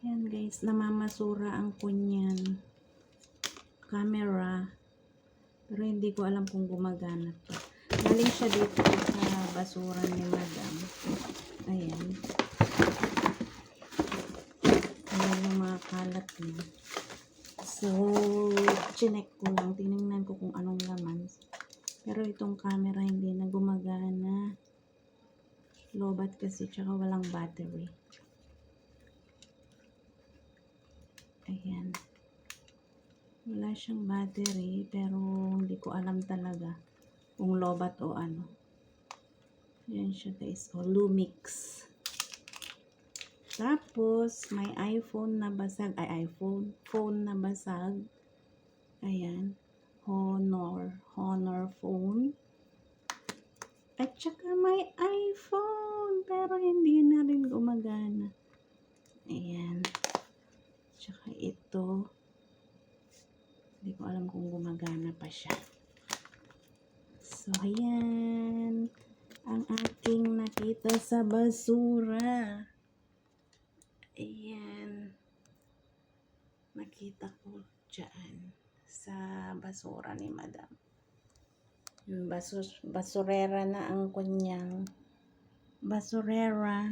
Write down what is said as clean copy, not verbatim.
Yan guys, namamasura ang kunyan camera. Pero hindi ko alam kung gumagana pa. Galing siya dito sa basura ni madam. Ayan. Ayan yung mga kalat niya. So, chinek ko lang. Tinignan ko kung anong laman. Pero itong camera hindi na gumagana. Lobat kasi, tsaka walang battery. Ayan. Wala siyang battery, pero hindi ko alam talaga kung lobat o ano. Ayan siya guys. O, Lumix. Tapos, may iPhone na basag. Ay, phone na basag. Ayan. Honor phone. At saka may iPhone, pero hindi na rin gumagana. Ayan. Tsaka ito. Hindi ko alam kung gumagana pa siya. So, ayan. Ang aking nakita sa basura. Ayan. Nakita ko dyan sa basura ni madam. Basurera na ang kunyang basurera.